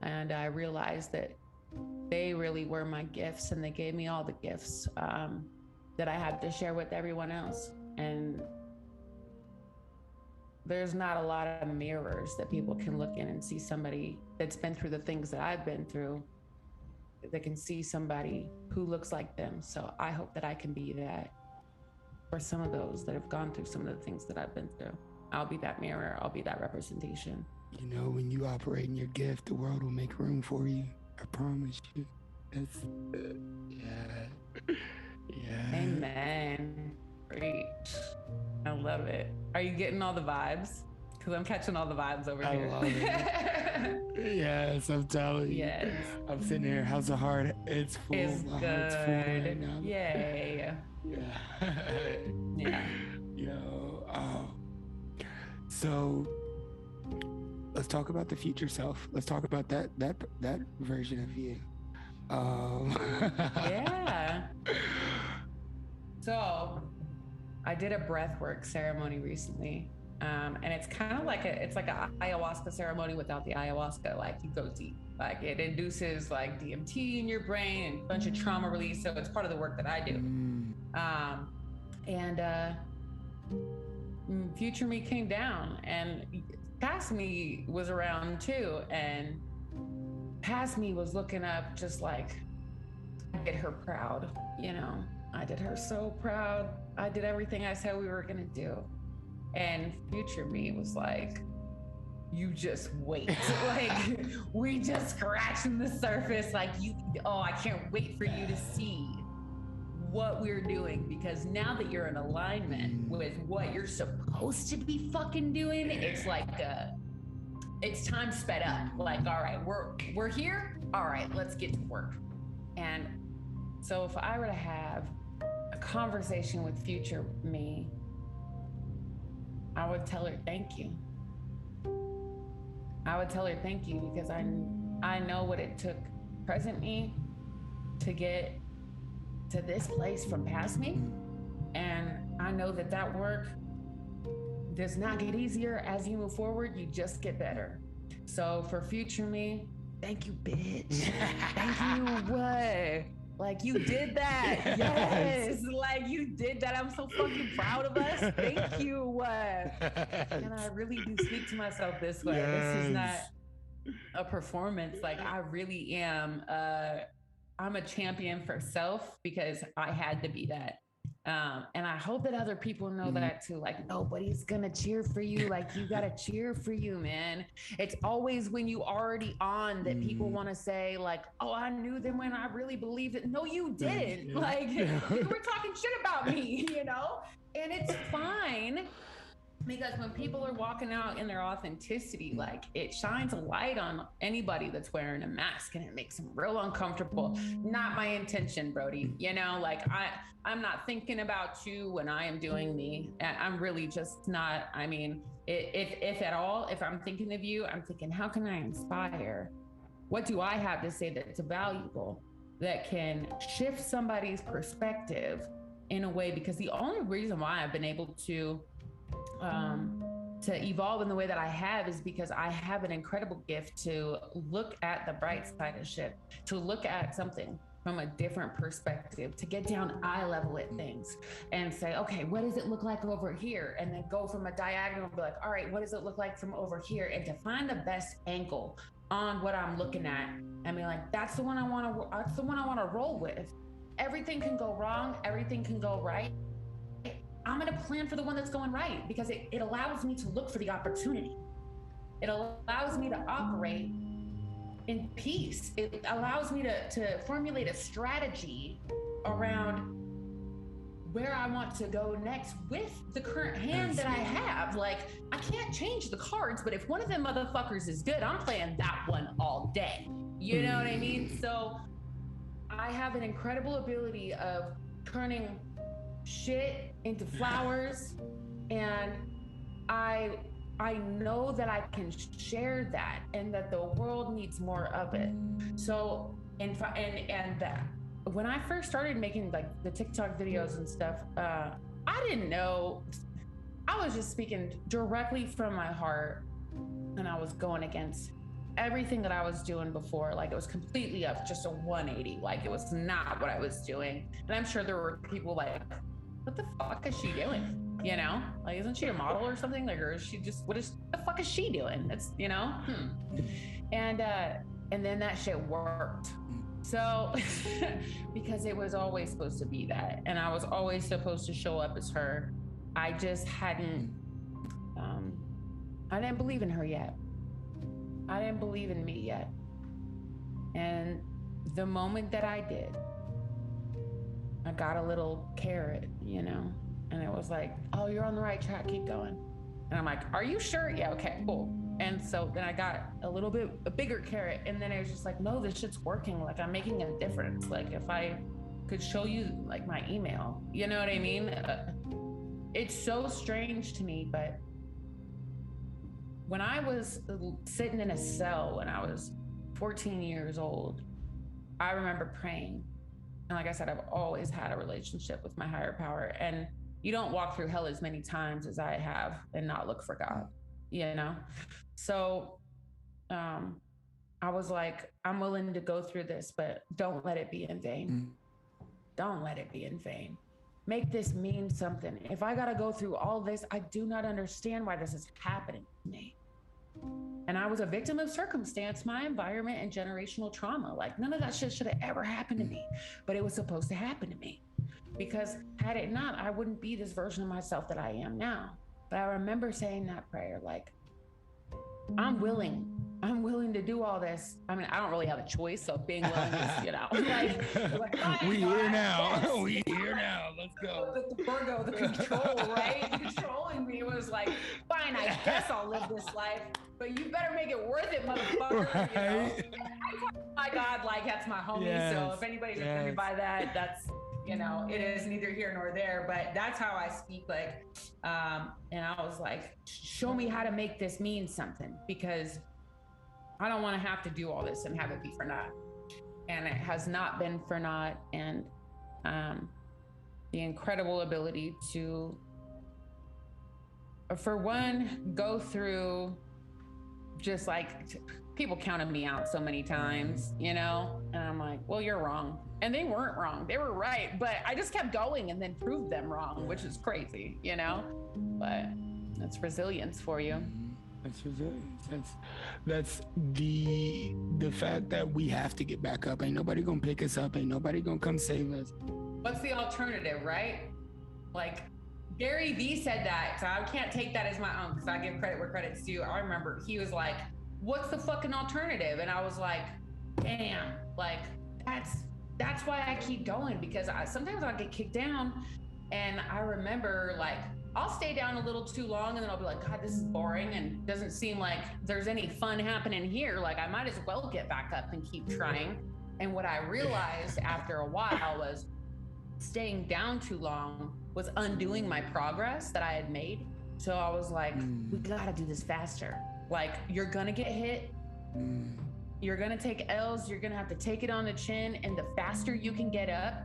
And I realized that they really were my gifts, and they gave me all the gifts that I had to share with everyone else. And there's not a lot of mirrors that people can look in and see somebody that's been through the things that I've been through, that can see somebody who looks like them. So I hope that I can be that for some of those that have gone through some of the things that I've been through. I'll be that mirror. I'll be that representation. You know, when you operate in your gift, the world will make room for you. I promise you. It's, yeah. Amen. Great. I love it. Are you getting all the vibes? Because I'm catching all the vibes over here. I love it. Yes, I'm telling you. Yes. I'm sitting here. How's the heart? It's full. It's My good. heart's full right now. Yay. Yeah. Yeah. Yo. So let's talk about the future self. Let's talk about that version of you. Yeah. So I did a breathwork ceremony recently. And it's kind of like it's like an ayahuasca ceremony without the ayahuasca. Like, you go deep. Like, it induces like DMT in your brain and a bunch of trauma release. So it's part of the work that I do. Future me came down, and past me was around too. And past me was looking up, just like, I did her proud, you know. I did her so proud. I did everything I said we were gonna do. And future me was like, you just wait. Like, we just scratching the surface. Like, I can't wait for you to see what we're doing, because now that you're in alignment with what you're supposed to be fucking doing, it's like it's time sped up. Like, all right, we're here. All right, let's get to work. And so if I were to have a conversation with future me, I would tell her, thank you. I would tell her thank you, because I know what it took present me to get to this place from past me. And I know that that work does not get easier as you move forward. You just get better. So for future me, thank you, bitch. Thank you. What? Like, you did that. Yes. Like, you did that. I'm so fucking proud of us. Thank you. And I really do speak to myself this way. Yes. This is not a performance. Like, I really am. I'm a champion for self, because I had to be that. And I hope that other people know that too. Like, nobody's gonna cheer for you. Like, you gotta cheer for you, man. It's always when you already on that people want to say, like, oh, I knew them when I really believed it. No, you didn't. Like, you were talking shit about me, you know? And it's fine. Because when people are walking out in their authenticity, like, it shines a light on anybody that's wearing a mask, and it makes them real uncomfortable. Not my intention, Brody. You know, like, I'm not thinking about you when I am doing me. I'm really just not. I mean, if at all, if I'm thinking of you, I'm thinking, how can I inspire? What do I have to say that's valuable, that can shift somebody's perspective in a way? Because the only reason why I've been able to evolve in the way that I have is because I have an incredible gift to look at the bright side of shit, to look at something from a different perspective, to get down eye level at things and say, okay, what does it look like over here? And then go from a diagonal and be like, all right, what does it look like from over here? And to find the best angle on what I'm looking at and be like, that's the one I want to roll with. Everything can go wrong. Everything can go right. I'm going to plan for the one that's going right, because it allows me to look for the opportunity. It allows me to operate in peace. It allows me to formulate a strategy around where I want to go next with the current hand that I have. Like, I can't change the cards, but if one of them motherfuckers is good, I'm playing that one all day. You know what I mean? So I have an incredible ability of turning shit into flowers, and I know that I can share that, and that the world needs more of it. So and when I first started making like the TikTok videos and stuff, I didn't know. I was just speaking directly from my heart, and I was going against everything that I was doing before. Like, it was completely up, just a 180. Like, it was not what I was doing. And I'm sure there were people like, what the fuck is she doing? You know, like, isn't she a model or something? Like, or is she just, what the fuck is she doing? That's, you know, and then that shit worked. So, because it was always supposed to be that, and I was always supposed to show up as her. I just hadn't, I didn't believe in her yet. I didn't believe in me yet. And the moment that I did, I got a little carrot, you know, and it was like, oh, you're on the right track, keep going. And I'm like, are you sure? Yeah, okay, cool. And so then I got a bigger carrot, and then it was just like, no, this shit's working. Like, I'm making a difference. Like, if I could show you like my email, you know what I mean? It's so strange to me, but when I was sitting in a cell when I was 14 years old, I remember praying. And like I said, I've always had a relationship with my higher power. And you don't walk through hell as many times as I have and not look for God, you know? So I was like, I'm willing to go through this, but don't let it be in vain. Don't let it be in vain. Make this mean something. If I got to go through all this, I do not understand why this is happening to me. And I was a victim of circumstance, my environment, and generational trauma. Like, none of that shit should have ever happened to me, but it was supposed to happen to me, because had it not, I wouldn't be this version of myself that I am now. But I remember saying that prayer, like, I'm willing to do all this. I mean, I don't really have a choice, so being willing is, you know, like we here now. Yes. We here now. Let's go. The Virgo, the control, right? Controlling me was like, fine, I guess I'll live this life, but you better make it worth it, motherfucker. Right? You know? I call my God, like, that's my homie. Yes. So if anybody's offended by that, that's, you know, it is neither here nor there, but that's how I speak. Like, and I was like, show me how to make this mean something, because I don't want to have to do all this and have it be for naught. And it has not been for naught. And the incredible ability to, for one, go through just like people counted me out so many times, you know, and I'm like, well, you're wrong. And they weren't wrong. They were right. But I just kept going and then proved them wrong, which is crazy, you know, but that's resilience for you. That's resilience. That's the fact that we have to get back up. Ain't nobody gonna pick us up. Ain't nobody gonna come save us. What's the alternative, right? Like Gary Vee said that, so I can't take that as my own because I give credit where credit's due. I remember he was like, what's the fucking alternative? And I was like, damn, like that's why I keep going, because sometimes I'll get kicked down and I remember like, I'll stay down a little too long and then I'll be like, God, this is boring and doesn't seem like there's any fun happening here. Like I might as well get back up and keep trying. And what I realized after a while was staying down too long was undoing my progress that I had made. So I was like, we gotta do this faster. Like you're gonna get hit. You're gonna take L's, you're gonna have to take it on the chin. And the faster you can get up,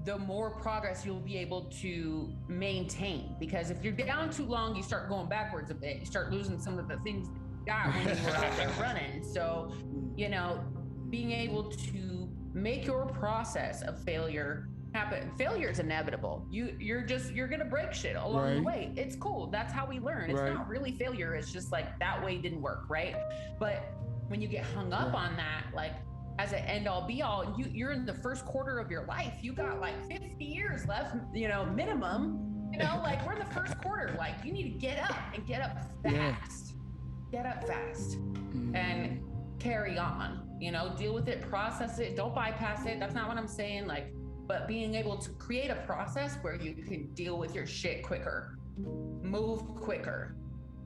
the more progress you'll be able to maintain. Because if you're down too long, you start going backwards a bit. You start losing some of the things that you got when you were out there running. So, you know, being able to make your process of failure happen. Failure is inevitable. You're gonna break shit along the way. It's cool. That's how we learn. It's not really failure. It's just like that way didn't work, right? But when you get hung up on that, like as an end all be all, you're in the first quarter of your life. You got like 50 years left, you know, minimum. You know, like we're in the first quarter. Like you need to get up and get up fast. Get up fast and carry on. You know, deal with it, process it. Don't bypass it. That's not what I'm saying. Like, but being able to create a process where you can deal with your shit quicker, move quicker.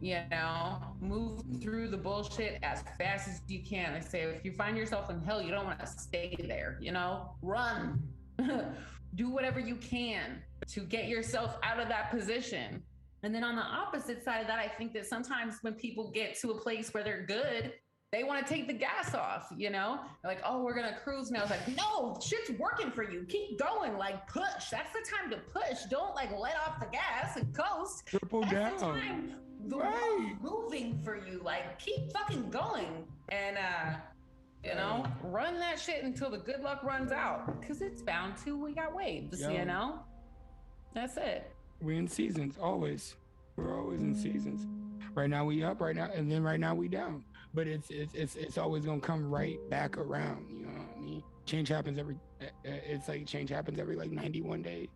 You know, move through the bullshit as fast as you can. I say, if you find yourself in hell, you don't want to stay there, you know, run, do whatever you can to get yourself out of that position. And then on the opposite side of that, I think that sometimes when people get to a place where they're good, they want to take the gas off, you know, they're like, oh, we're going to cruise now. It's like, no, shit's working for you. Keep going, like push. That's the time to push. Don't like let off the gas and coast. Triple That's down. the time. The world's moving for you. Like keep fucking going and you know, run that shit until the good luck runs out, because it's bound to. We got waves, you know. That's it. We're in seasons always. We're always in seasons. Right now we up, right now, and then right now we down. But it's always gonna come right back around. You know what I mean? Change happens every. It's like change happens every like 91 days.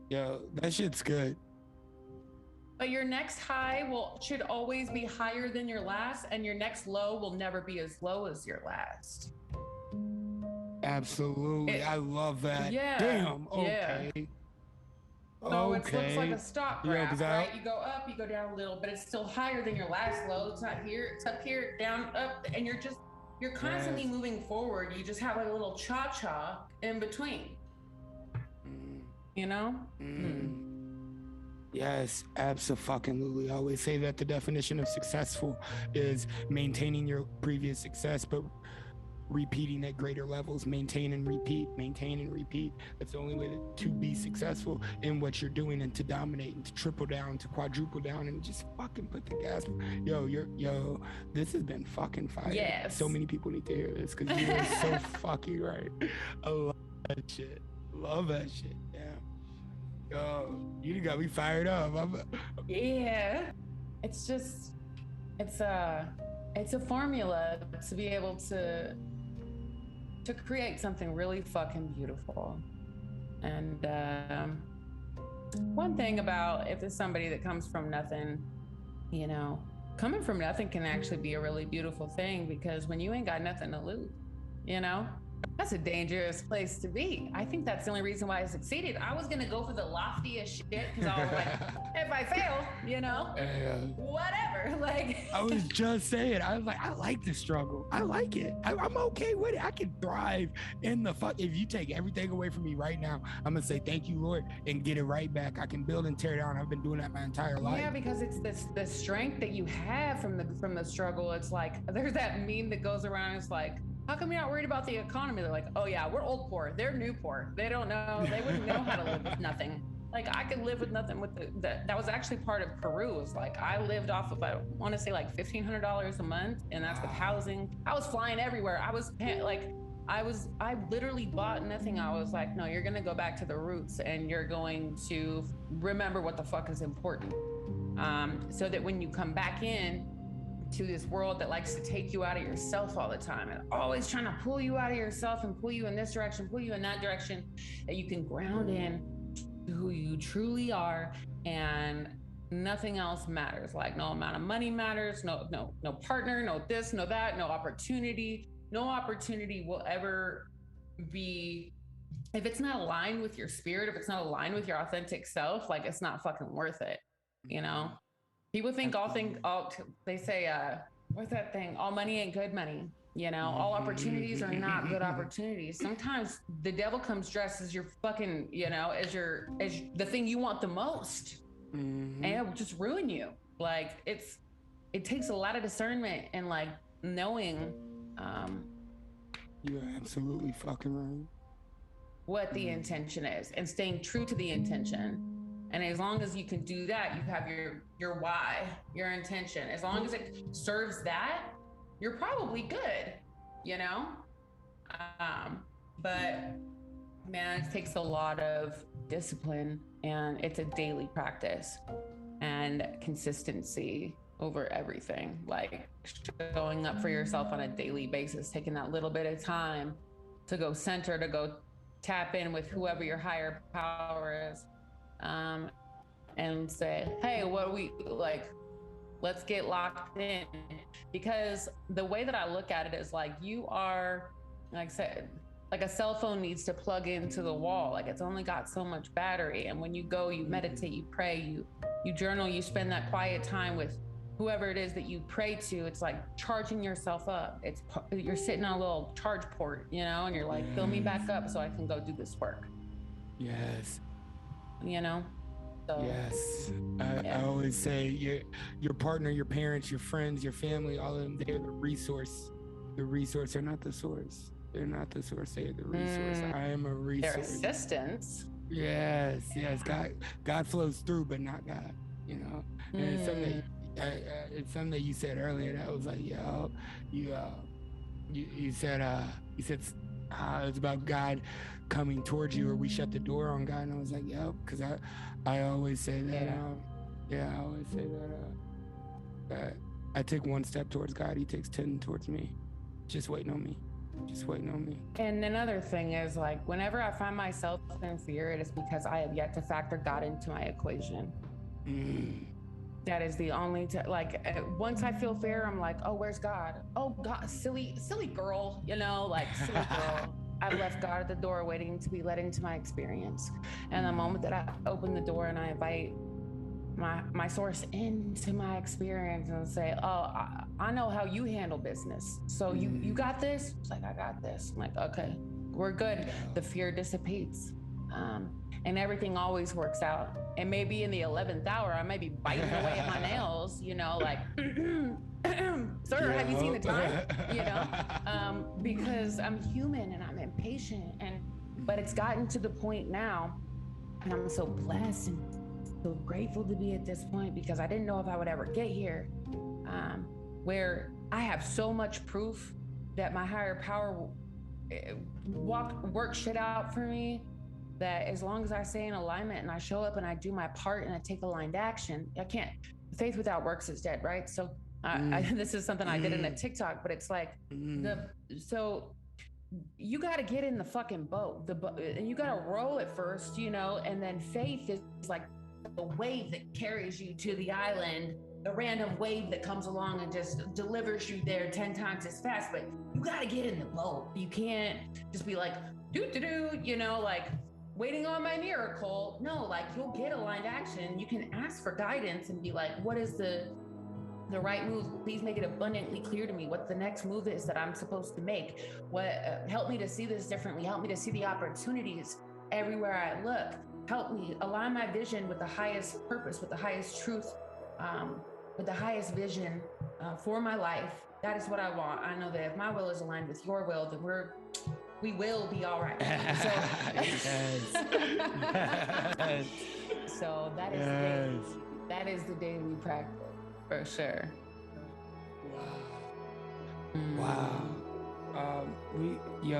Yo, that shit's good. But your next high should always be higher than your last, and your next low will never be as low as your last. Absolutely. I love that. Yeah. Damn. Okay. Yeah. So it looks like a stock graph, right? You go up, you go down a little, but it's still higher than your last low. It's not here, it's up here, down, up, and you're constantly moving forward. You just have like a little cha-cha in between. You know? Yes, absolutely. I always say that the definition of successful is maintaining your previous success, but repeating at greater levels. Maintain and repeat. That's the only way to be successful in what you're doing, and to dominate, and to triple down, to quadruple down, and just fucking put the gas. Yo, this has been fucking fire. Yes. So many people need to hear this, because you are so fucking right. I love that shit. Yeah. Yo, you got me fired up. Yeah. It's just, it's a formula to be able to create something really fucking beautiful. And one thing about, if there's somebody that comes from nothing, you know, coming from nothing can actually be a really beautiful thing, because when you ain't got nothing to lose, you know, that's a dangerous place to be. I think that's the only reason why I succeeded. I was gonna go for the loftiest shit, because I was like, if I fail, you know, whatever. Like, Like, I was just saying, I was like, I like the struggle. I like it. I'm okay with it. I can thrive in the fuck. If you take everything away from me right now, I'm gonna say thank you, Lord, and get it right back. I can build and tear down. I've been doing that my entire life. yeah, because it's this the strength that you have from the struggle. It's like there's that meme that goes around. It's like, how come you're not worried about the economy? They're like, oh yeah, we're old poor. They're new poor. They don't know. They wouldn't know how to live with nothing. Like I could live with nothing with that was actually part of Peru. It was like I lived off of I want to say like $1,500 a month, and that's with housing. I was flying everywhere. I was like I literally bought nothing. I was like, no, you're gonna go back to the roots and you're going to remember what the fuck is important. So that when you come back in to this world that likes to take you out of yourself all the time and always trying to pull you out of yourself and pull you in this direction, pull you in that direction, that you can ground in who you truly are, and nothing else matters. Like no amount of money matters, no partner, no this, no that, no opportunity. No opportunity will ever be, if it's not aligned with your spirit, if it's not aligned with your authentic self, like it's not fucking worth it. You know, people think they say, what's that thing? All money ain't good money. You know, all opportunities are not good opportunities. Sometimes the devil comes dressed as your fucking, you know, as the thing you want the most, and it'll just ruin you. Like it takes a lot of discernment and like knowing. You're absolutely fucking right. What the intention is and staying true to the intention. And as long as you can do that, you have your why, your intention. As long as it serves that, you're probably good, you know? But man, it takes a lot of discipline, and it's a daily practice and consistency over everything. Like showing up for yourself on a daily basis, taking that little bit of time to go center, to go tap in with whoever your higher power is, and say, hey, what do we like? Let's get locked in. Because the way that I look at it is like you are, like I said, like a cell phone needs to plug into the wall. Like it's only got so much battery. And when you go, you meditate, you pray, you journal, you spend that quiet time with whoever it is that you pray to. It's like charging yourself up. You're sitting on a little charge port, you know, and you're like, fill me back up so I can go do this work. Yes. You know? So, yes. I always say your partner, your parents, your friends, your family, all of them, they're the resource. The resource, they're not the source. They're not the source, they're the resource. I am a resource. They're assistants. Yes. God flows through, but not God, you know? And it's something that you said earlier that was like, yo, you said it's about God coming towards you, or we shut the door on God. And I was like, yeah, because I always say that. I always say that I take one step towards God, He takes 10 towards me. Just waiting on me. And another thing is like, whenever I find myself in fear, it is because I have yet to factor God into my equation. That is the only once I feel fear, I'm like, oh, where's God? Oh God, silly girl, you know, like silly girl. I've left God at the door waiting to be let into my experience. And the moment that I open the door and I invite my source into my experience and say, oh, I know how you handle business. So you got this? It's like, I got this. I'm like, okay, we're good. The fear dissipates. And everything always works out. And maybe in the 11th hour, I may be biting away at my nails, you know, like, sir, have you seen the time? You know, because I'm human and I'm impatient. But it's gotten to the point now, and I'm so blessed and so grateful to be at this point, because I didn't know if I would ever get here, where I have so much proof that my higher power work shit out for me, that as long as I stay in alignment and I show up and I do my part and I take aligned action, faith without works is dead, right? So this is something I did in a TikTok, but it's like, so you got to get in the fucking boat, and you got to row it first, you know, and then faith is like the wave that carries you to the island, the random wave that comes along and just delivers you there 10 times as fast. But you got to get in the boat. You can't just be like, you know, like waiting on my miracle. No, like you'll get aligned action. You can ask for guidance and be like, what is the the right move. Please make it abundantly clear to me what the next move is that I'm supposed to make. What help me to see this differently. Help me to see the opportunities everywhere I look. Help me align my vision with the highest purpose, with the highest truth, with the highest vision for my life. That is what I want. I know that if my will is aligned with your will, then we will be all right. So, Yes. Yes. So that is Yes. that is the daily practice for sure. Wow.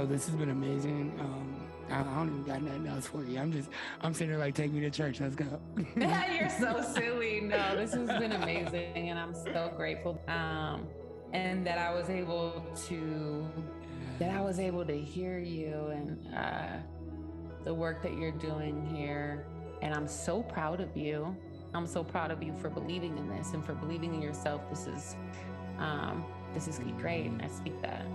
This has been amazing. I don't even got nothing else for you. I'm sitting there like, take me to church. Let's go. You're so silly. No, this has been amazing, and I'm so grateful. And that I was able to hear you and the work that you're doing here. And I'm so proud of you. I'm so proud of you for believing in this and for believing in yourself. This is great. I speak that.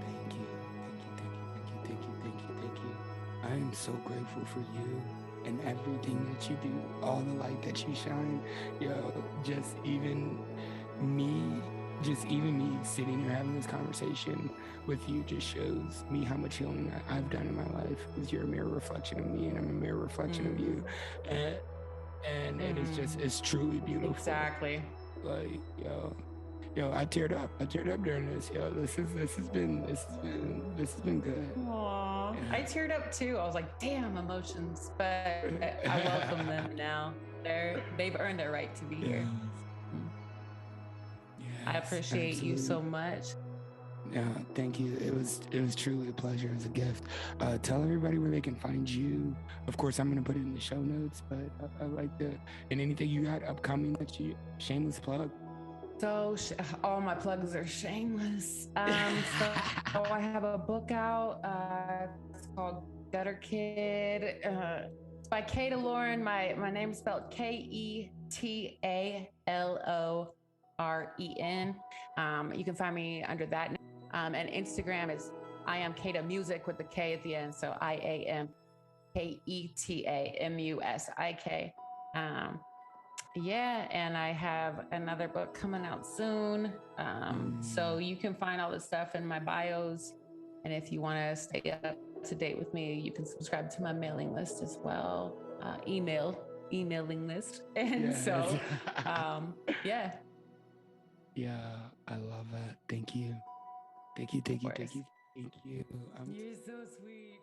Thank you. I am so grateful for you and everything that you do, all the light that you shine. Just even me sitting here having this conversation with you just shows me how much healing I've done in my life, because you're a mirror reflection of me and I'm a mirror reflection of you. And it's truly beautiful. Exactly. Like, I teared up during this. This has been good. Aww. Yeah. I teared up too. I was like, damn, emotions, but I welcome them now. They've earned their right to be here. Yes, I appreciate you so much. Yeah, thank you. It was truly a pleasure. It was a gift. Tell everybody where they can find you. Of course, I'm gonna put it in the show notes, but I like and anything you got upcoming that you shameless plug. So all my plugs are shameless. So I have a book out. It's called Gutter Kid. It's by Keta Loren. My name's spelled Ketalloren. You can find me under that name. And Instagram is I am Keta Music with the K at the end. So IAMKETAMUSIK. Yeah, and I have another book coming out soon. So you can find all the stuff in my bios. And if you want to stay up to date with me, you can subscribe to my mailing list as well. Emailing list. And yes. So, yeah. Yeah, I love that. Thank you. Thank you. You're so sweet.